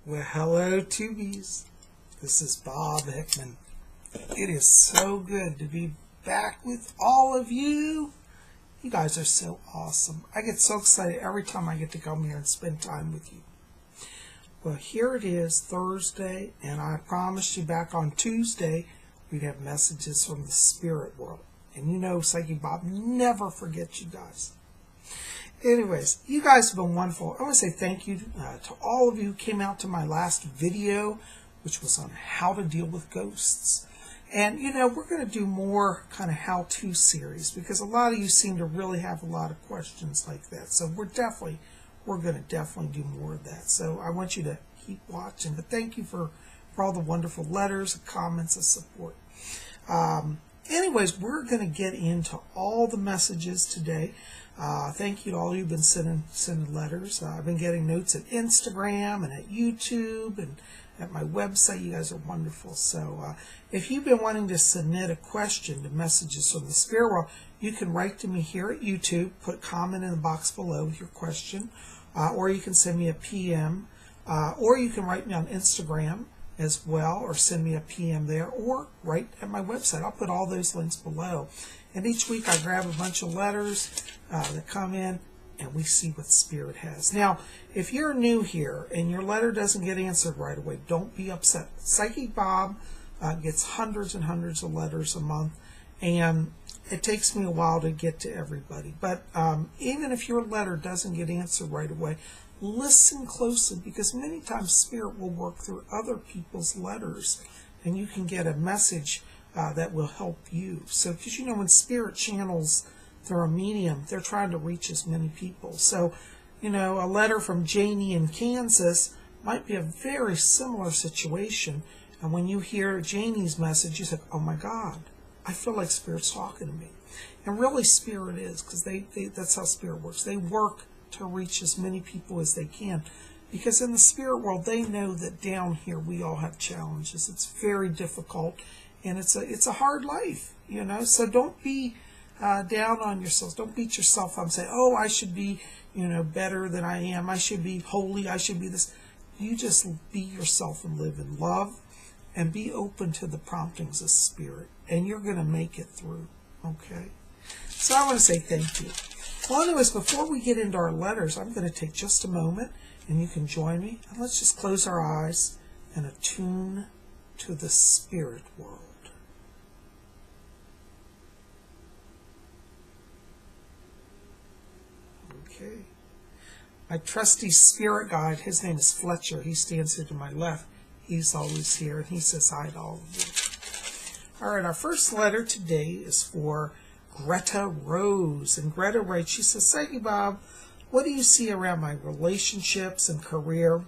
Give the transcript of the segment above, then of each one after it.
Well, hello, Tubies. This is Bob Hickman. It is so good to be back with all of you. You guys are so awesome. I get so excited every time I get to come here and spend time with you. Well, here it is, Thursday, and I promised you back on Tuesday we'd have messages from the spirit world. And you know, Psychic Bob never forgets you guys. Anyways, you guys have been wonderful. I want to say thank you to all of you who came out to my last video, which was on how to deal with ghosts. And, you know, we're going to do more kind of how-to series because a lot of you seem to really have a lot of questions like that. So we're going to definitely do more of that. So I want you to keep watching. But thank you for all the wonderful letters, comments, and support. Anyways, we're going to get into all the messages today. Thank you to all you've been sending letters. I've been getting notes at Instagram and at YouTube and at my website. You guys are wonderful. So if you've been wanting to submit a question to Messages from the Spirit World, you can write to me here at YouTube, put a comment in the box below with your question, or you can send me a PM, or you can write me on Instagram as well, or send me a PM there, or write at my website. I'll put all those links below. And each week I grab a bunch of letters that come in, and we see what Spirit has. Now, if you're new here and your letter doesn't get answered right away, don't be upset. Psychic Bob gets hundreds and hundreds of letters a month, and it takes me a while to get to everybody. But even if your letter doesn't get answered right away, listen closely, because many times Spirit will work through other people's letters, and you can get a message that will help you. So, because you know, when Spirit channels through a medium, they're trying to reach as many people. So, you know, a letter from Janie in Kansas might be a very similar situation. And when you hear Janie's message, you say, oh my God, I feel like Spirit's talking to me. And really Spirit is, because that's how Spirit works. They work to reach as many people as they can. Because in the spirit world, they know that down here we all have challenges. It's very difficult, and it's a hard life, you know. So don't be down on yourselves. Don't beat yourself up and say, oh, I should be, you know, better than I am. I should be holy. I should be this. You just be yourself and live in love, and be open to the promptings of Spirit, and you're going to make it through, okay? So I want to say thank you. Well, anyways, before we get into our letters, I'm going to take just a moment, and you can join me. And let's just close our eyes and attune to the spirit world. Okay. My trusty spirit guide, his name is Fletcher. He stands here to my left. He's always here, and he says hi to all of you. All right, our first letter today is for Greta Rose. And Greta writes, she says, Psychic Bob, what do you see around my relationships and career?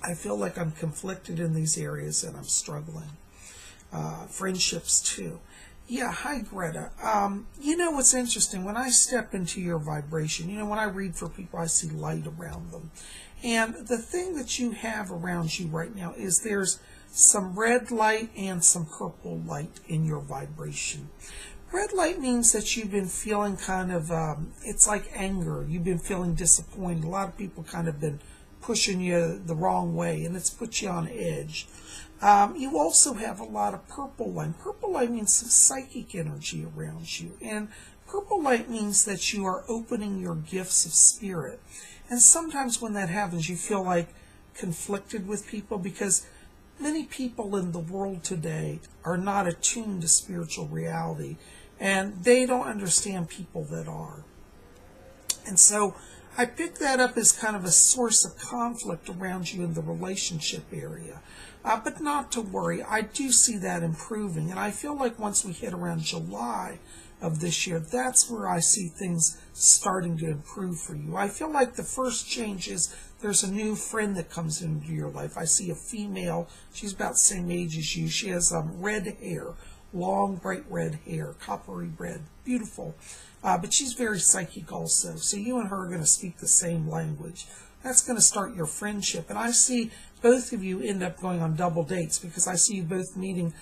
I feel like I'm conflicted in these areas and I'm struggling. Friendships too. Yeah, hi Greta. You know what's interesting? When I step into your vibration, you know, when I read for people, I see light around them. And the thing that you have around you right now is there's some red light and some purple light in your vibration. Red light means that you've been feeling kind of, it's like anger. You've been feeling disappointed. A lot of people kind of been pushing you the wrong way, and it's put you on edge. You also have a lot of purple light. Purple light means some psychic energy around you. And purple light means that you are opening your gifts of spirit. And sometimes when that happens, you feel like conflicted with people, because many people in the world today are not attuned to spiritual reality, and they don't understand people that are. And so I pick that up as kind of a source of conflict around you in the relationship area. But not to worry, I do see that improving, and I feel like once we hit around July of this year, that's where I see things starting to improve for you. I feel like the first change is there's a new friend that comes into your life. I see a female. She's about the same age as you. She has red hair, long, bright red hair, coppery red, beautiful. But she's very psychic also. So you and her are going to speak the same language. That's going to start your friendship. And I see both of you end up going on double dates, because I see you both meeting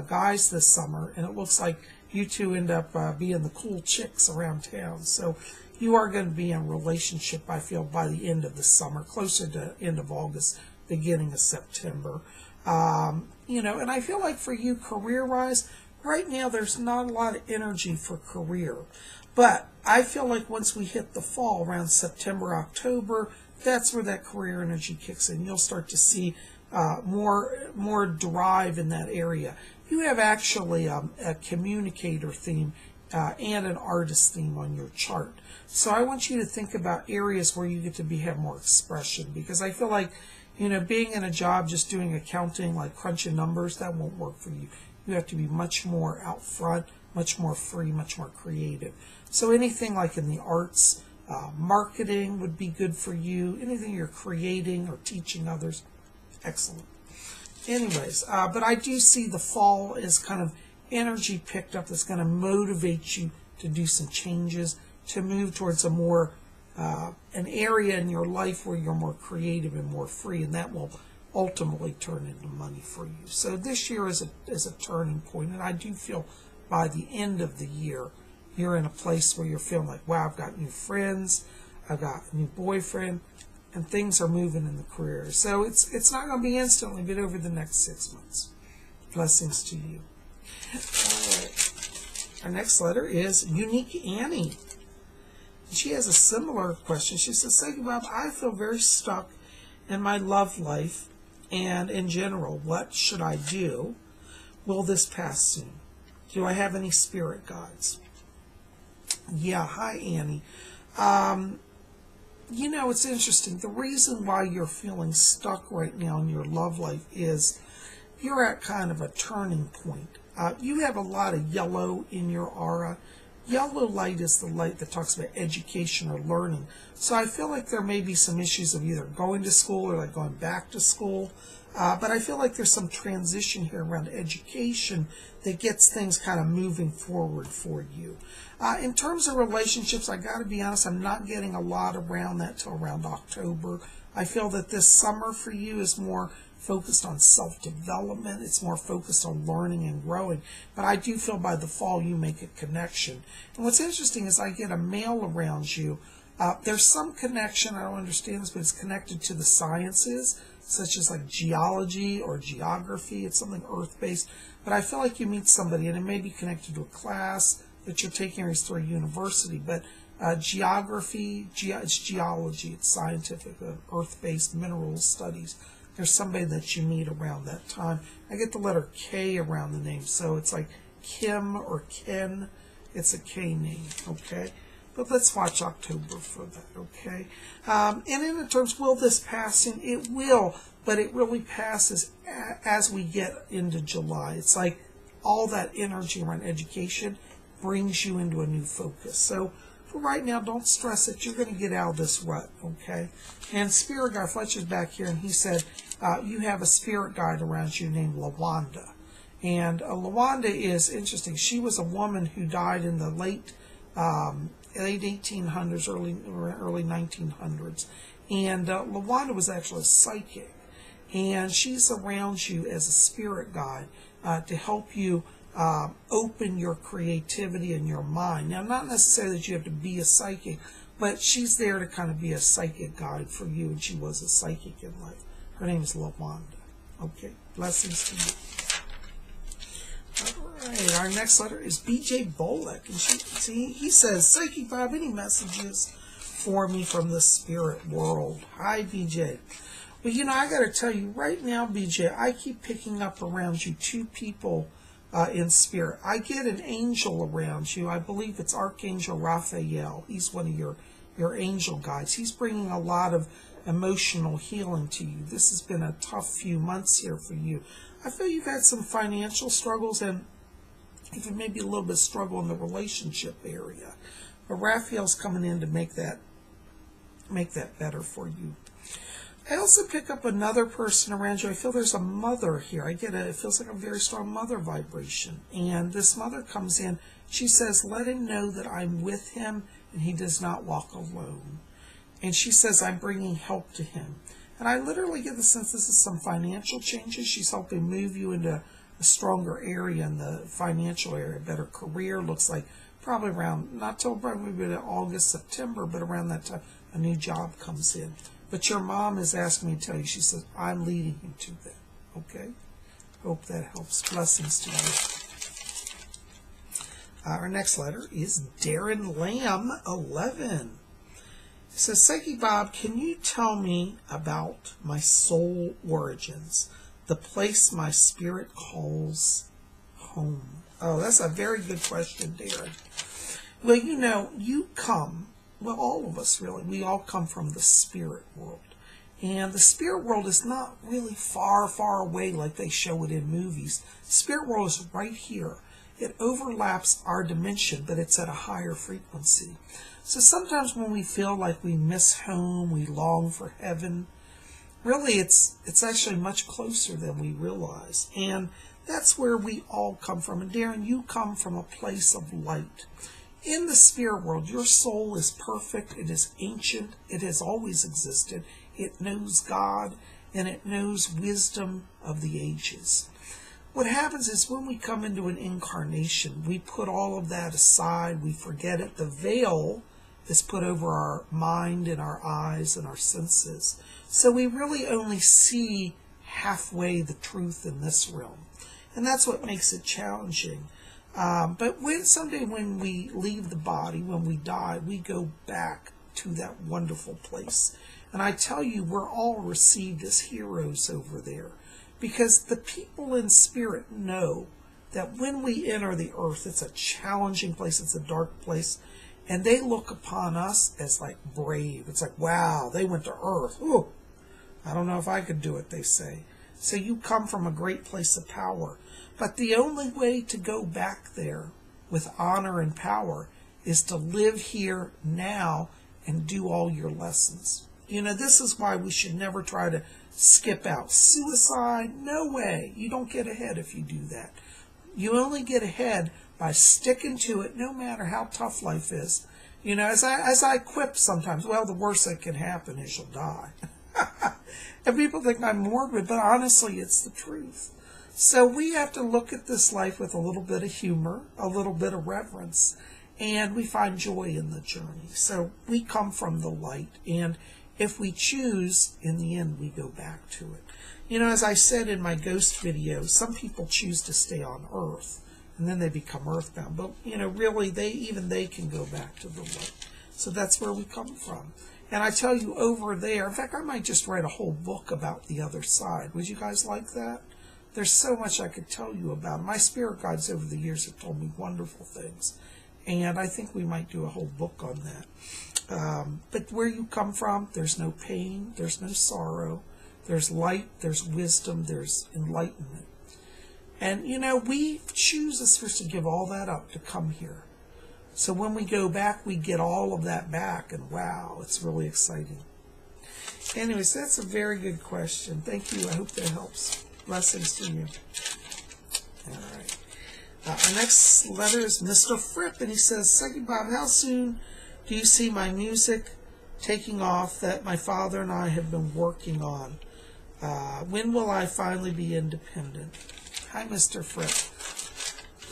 guys this summer, and it looks like you two end up being the cool chicks around town. So you are going to be in a relationship, I feel, by the end of the summer, closer to end of August beginning of September. You know, and I feel like for you, career-wise, right now there's not a lot of energy for career. But I feel like once we hit the fall, around September, October, that's where that career energy kicks in. You'll start to see more drive in that area. You have actually a communicator theme and an artist theme on your chart. So I want you to think about areas where you get to have more expression, because I feel like, you know, being in a job just doing accounting, like crunching numbers, that won't work for you. You have to be much more out front, much more free, much more creative. So anything like in the arts, marketing would be good for you. Anything you're creating or teaching others, excellent. Anyways, but I do see the fall as kind of energy picked up that's going to motivate you to do some changes, to move towards a more an area in your life where you're more creative and more free, and that will ultimately turn into money for you. So this year is a turning point, and I do feel by the end of the year you're in a place where you're feeling like, wow, I've got new friends, I've got a new boyfriend, and things are moving in the career. So it's not going to be instantly, but over the next 6 months. Blessings to you. All right. Our next letter is Unique Annie. She has a similar question. She says, "Thank you, Bob. I feel very stuck in my love life and in general. What should I do? Will this pass soon? Do I have any spirit guides?" Yeah, hi, Annie. You know, it's interesting. The reason why you're feeling stuck right now in your love life is you're at kind of a turning point. You have a lot of yellow in your aura. Yellow light is the light that talks about education or learning. So I feel like there may be some issues of either going to school or like going back to school. But I feel like there's some transition here around education that gets things kind of moving forward for you. In terms of relationships, I got to be honest, I'm not getting a lot around that till around October. I feel that this summer for you is more focused on self-development. It's more focused on learning and growing. But I do feel by the fall you make a connection. And what's interesting is I get a male around you. There's some connection, I don't understand this, but it's connected to the sciences, such as like geology or geography. It's something earth-based. But I feel like you meet somebody, and it may be connected to a class that you're taking or it's through a university. But geography, it's geology, it's scientific, earth-based mineral studies. There's somebody that you meet around that time. I get the letter K around the name, so it's like Kim or Ken. It's a K name, okay? But let's watch October for that, okay? And in terms, will this pass in? It will, but it really passes as we get into July. It's like all that energy around education brings you into a new focus. So for right now, don't stress it. You're going to get out of this rut, okay? And Spirit Guide Fletcher's back here, and he said, you have a spirit guide around you named Lawanda. And Lawanda is interesting. She was a woman who died in the late 1800s, early 1900s. And Lawanda was actually a psychic. And she's around you as a spirit guide to help you open your creativity and your mind. Now, not necessarily that you have to be a psychic, but she's there to kind of be a psychic guide for you, and she was a psychic in life. Her name is Lawanda. Okay, blessings to you. All right, our next letter is B.J. Bullock, and he says, "Psychic Bob, any messages for me from the spirit world?" Hi, B.J. Well, you know, I got to tell you right now, B.J., I keep picking up around you two people in spirit. I get an angel around you. I believe it's Archangel Raphael. He's one of your angel guides. He's bringing a lot of emotional healing to you. This has been a tough few months here for you. I feel you've had some financial struggles and even maybe a little bit of struggle in the relationship area. But Raphael's coming in to make that better for you. I also pick up another person around you. I feel there's a mother here. It feels like a very strong mother vibration. And this mother comes in. She says, "Let him know that I'm with him and he does not walk alone." And she says, "I'm bringing help to him." And I literally get the sense this is some financial changes. She's helping move you into a stronger area in the financial area, a better career. Looks like probably around, not till probably August, September, but around that time, a new job comes in. But your mom is asking me to tell you, she says, I'm leading you to that. Okay? Hope that helps. Blessings to you. Our next letter is Darren Lamb 11. It says, Psychic Bob, can you tell me about my soul origins, the place my spirit calls home? Oh, that's a very good question, Darren. Well, you know, well, all of us really, we all come from the spirit world. And the spirit world is not really far, far away like they show it in movies. The spirit world is right here. It overlaps our dimension, but it's at a higher frequency. So sometimes when we feel like we miss home, we long for heaven, really it's actually much closer than we realize. And that's where we all come from. And Darren, you come from a place of light. In the spirit world, your soul is perfect. It is ancient. It has always existed. It knows God, and it knows wisdom of the ages. What happens is when we come into an incarnation, we put all of that aside. We forget it. The veil is put over our mind and our eyes and our senses. So we really only see halfway the truth in this realm. And that's what makes it challenging. But someday when we leave the body, when we die, we go back to that wonderful place. And I tell you, we're all received as heroes over there. Because the people in spirit know that when we enter the earth, it's a challenging place, it's a dark place. And they look upon us as like brave. It's like, wow, they went to earth. Ooh, I don't know if I could do it, they say. So you come from a great place of power. But the only way to go back there with honor and power is to live here now and do all your lessons. You know, this is why we should never try to skip out. Suicide, no way. You don't get ahead if you do that. You only get ahead by sticking to it, no matter how tough life is. You know, as I quip sometimes, well, the worst that can happen is you'll die. And people think I'm morbid, but honestly, it's the truth. So we have to look at this life with a little bit of humor, a little bit of reverence, and we find joy in the journey. So we come from the light, and if we choose, in the end, we go back to it. You know, as I said in my ghost video, some people choose to stay on Earth, and then they become earthbound. But, you know, really, even they can go back to the light. So that's where we come from. And I tell you, over there, in fact, I might just write a whole book about the other side. Would you guys like that? There's so much I could tell you about. My spirit guides over the years have told me wonderful things. And I think we might do a whole book on that. But where you come from, there's no pain, there's no sorrow, there's light, there's wisdom, there's enlightenment. And, you know, we choose as first to give all that up to come here. So when we go back, we get all of that back, and wow, it's really exciting. Anyways, that's a very good question. Thank you. I hope that helps. Blessings to you. All right. Our next letter is Mr. Fripp, and he says, Psychic Bob, how soon do you see my music taking off that my father and I have been working on? When will I finally be independent? Hi, Mr. Fripp.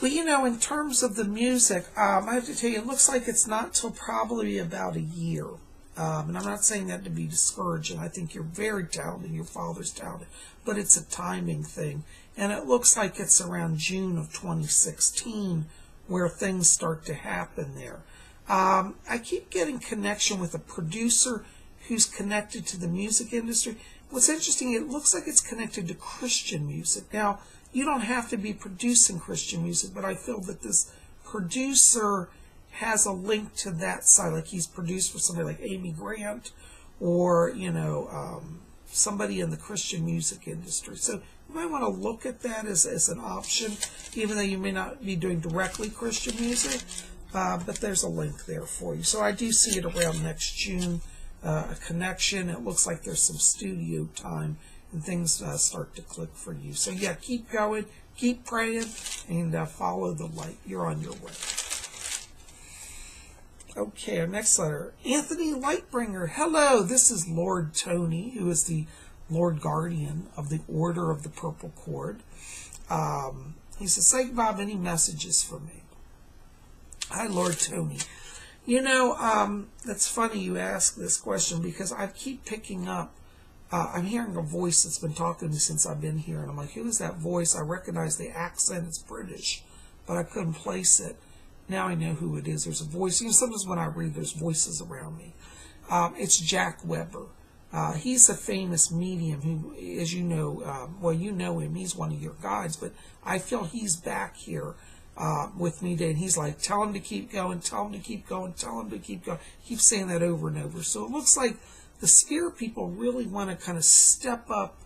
Well, you know, in terms of the music, I have to tell you, it looks like it's not till probably about a year. And I'm not saying that to be discouraging. I think you're very talented, your father's talented, but it's a timing thing. And it looks like it's around June of 2016 where things start to happen there. I keep getting connection with a producer who's connected to the music industry. What's interesting, it looks like it's connected to Christian music. Now, you don't have to be producing Christian music, but I feel that this producer has a link to that side. Like he's produced for somebody like Amy Grant or, you know, somebody in the Christian music industry. So you might want to look at that as an option, even though you may not be doing directly Christian music. But there's a link there for you. So I do see it around next June, a connection. It looks like there's some studio time and things start to click for you. So yeah, keep going, keep praying, and follow the light. You're on your way. Okay, our next letter. Anthony Lightbringer. Hello, this is Lord Tony, who is the Lord Guardian of the Order of the Purple Cord. He says, Psychic Bob, any messages for me? Hi, Lord Tony. That's funny you ask this question because I keep picking up, I'm hearing a voice that's been talking to me since I've been here. And I'm like, who is that voice? I recognize the accent. It's British, but I couldn't place it. Now I know who it is. There's a voice. Sometimes when I read, there's voices around me. It's Jack Weber. He's a famous medium who, as you know, you know him. He's one of your guides, but I feel he's back here with me today. And he's like, tell him to keep going, tell him to keep going, tell him to keep going. Keep saying that over and over. So it looks like the spirit people really want to kind of step up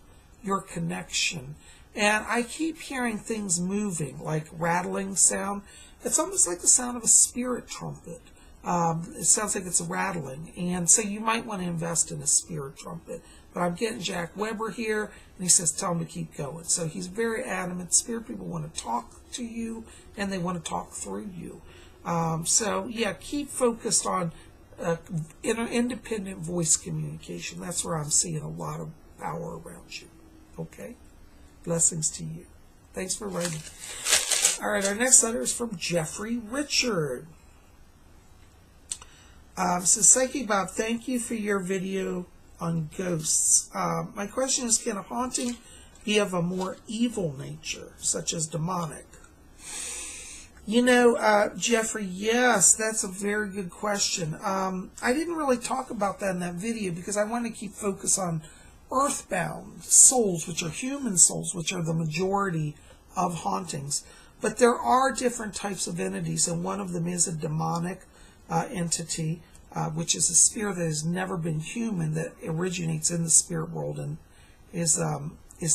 your connection. And I keep hearing things moving, like rattling sound. It's almost like the sound of a spirit trumpet. It sounds like it's rattling. And so you might want to invest in a spirit trumpet. But I'm getting Jack Weber here, and he says, tell him to keep going. So he's very adamant. Spirit people want to talk to you, and they want to talk through you. Keep focused on independent voice communication. That's where I'm seeing a lot of power around you. Okay? Blessings to you. Thanks for writing. All right, our next letter is from Jeffrey Richard. Says, Psychic Bob, thank you for your video on ghosts. My question is, can a haunting be of a more evil nature, such as demonic? Jeffrey, yes, that's a very good question. I didn't really talk about that in that video because I want to keep focus on earthbound souls, which are human souls, which are the majority of hauntings. But there are different types of entities, and one of them is a demonic entity, which is a spirit that has never been human, that originates in the spirit world and is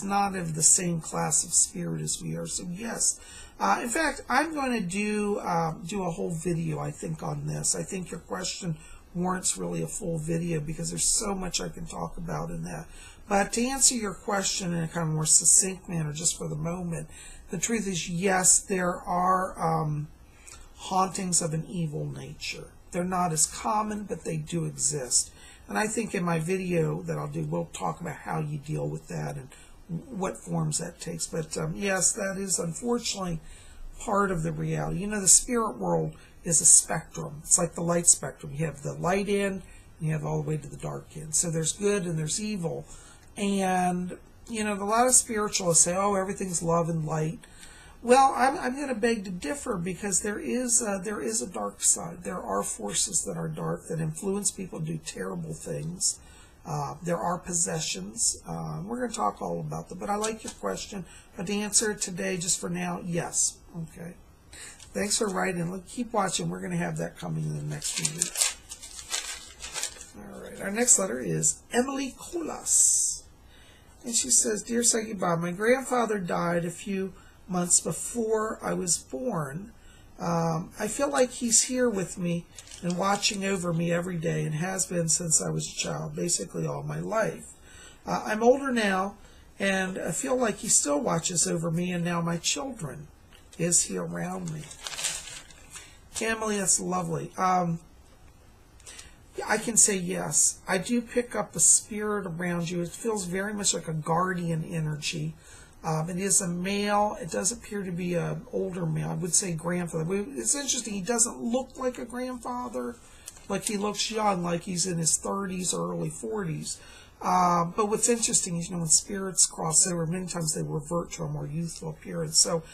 not of the same class of spirit as we are. So yes, in fact, I'm going to do a whole video, I think, on this. I think your question warrants really a full video because there's so much I can talk about in that. But to answer your question in a kind of more succinct manner, just for the moment, the truth is, yes, there are hauntings of an evil nature. They're not as common, but they do exist. And I think in my video that I'll do, we'll talk about how you deal with that and what forms that takes. But yes, that is unfortunately part of the reality. The spirit world is a spectrum. It's like the light spectrum. You have the light end, and you have all the way to the dark end. So there's good and there's evil. And, a lot of spiritualists say, oh, everything's love and light. Well, I'm going to beg to differ because there is a dark side. There are forces that are dark that influence people to do terrible things. There are possessions. We're going to talk all about them. But I like your question. But to answer it today, just for now, yes. Okay. Thanks for writing. Keep watching. We're going to have that coming in the next few weeks. All right. Our next letter is Emily Colas. And she says, Dear Psychic Bob, my grandfather died a few months before I was born. I feel like he's here with me and watching over me every day and has been since I was a child, basically all my life. I'm older now, and I feel like he still watches over me, and now my children. Is he around me? Emily, that's lovely. I can say yes. I do pick up a spirit around you. It feels very much like a guardian energy. It is a male. It does appear to be an older male. I would say grandfather. It's interesting. He doesn't look like a grandfather. Like he looks young, like he's in his 30s or early 40s. But what's interesting is, when spirits cross over, many times they revert to a more youthful appearance. So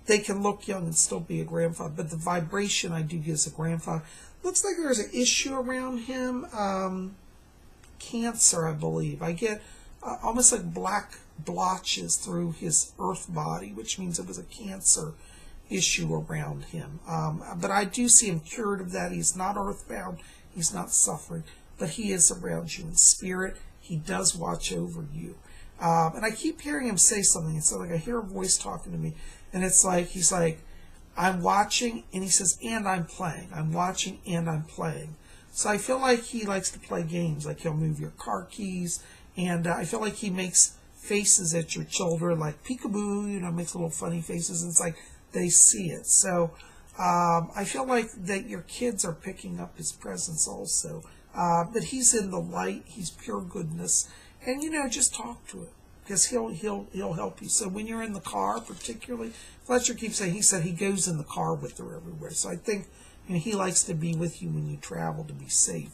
they can look young and still be a grandfather. But the vibration I do get as a grandfather. Looks like there's an issue around him. Cancer, I believe. I get almost like black blotches through his earth body, which means it was a cancer issue around him. But I do see him cured of that. He's not earthbound. He's not suffering. But he is around you in spirit. He does watch over you. And I keep hearing him say something. It's like I hear a voice talking to me. And it's like, he's like, I'm watching, and he says, and I'm playing. I'm watching, and I'm playing. So I feel like he likes to play games. Like he'll move your car keys. And I feel like he makes faces at your children, like peekaboo, makes little funny faces. And it's like they see it. So I feel like that your kids are picking up his presence also. But he's in the light. He's pure goodness. And, just talk to him. Because he'll help you. So when you're in the car, particularly, Fletcher keeps saying, he said he goes in the car with her everywhere. So I think And he likes to be with you when you travel to be safe.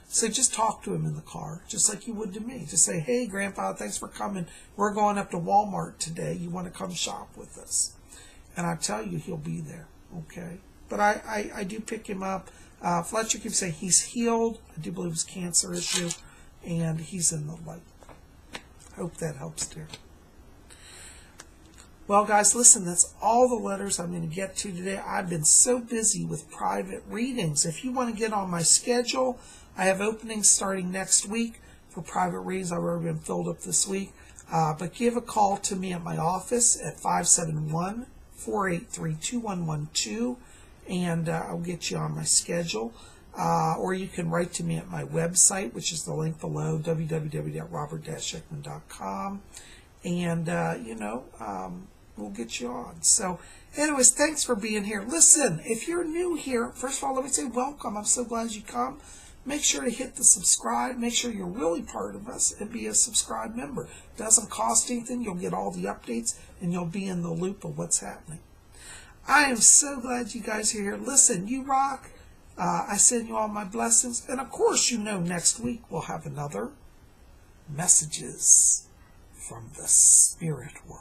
So just talk to him in the car, just like you would to me. Just say, hey, Grandpa, thanks for coming. We're going up to Walmart today. You want to come shop with us? And I tell you, he'll be there, okay? But I do pick him up. Fletcher keeps saying he's healed. I do believe it's a cancer issue, and he's in the light. Hope that helps, dear. Well, guys, listen, that's all the letters I'm going to get to today. I've been so busy with private readings. If you want to get on my schedule, I have openings starting next week for private readings. I've already been filled up this week. But give a call to me at my office at 571-483-2112. And I'll get you on my schedule. Or you can write to me at my website, which is the link below, www.robert-hickman.com. And, we'll get you on. So, anyways, thanks for being here. Listen, if you're new here, first of all, let me say welcome. I'm so glad you come. Make sure to hit the subscribe. Make sure you're really part of us and be a subscribe member. It doesn't cost anything. You'll get all the updates, and you'll be in the loop of what's happening. I am so glad you guys are here. Listen, you rock. I send you all my blessings. And, of course, next week we'll have another Messages from the Spirit World.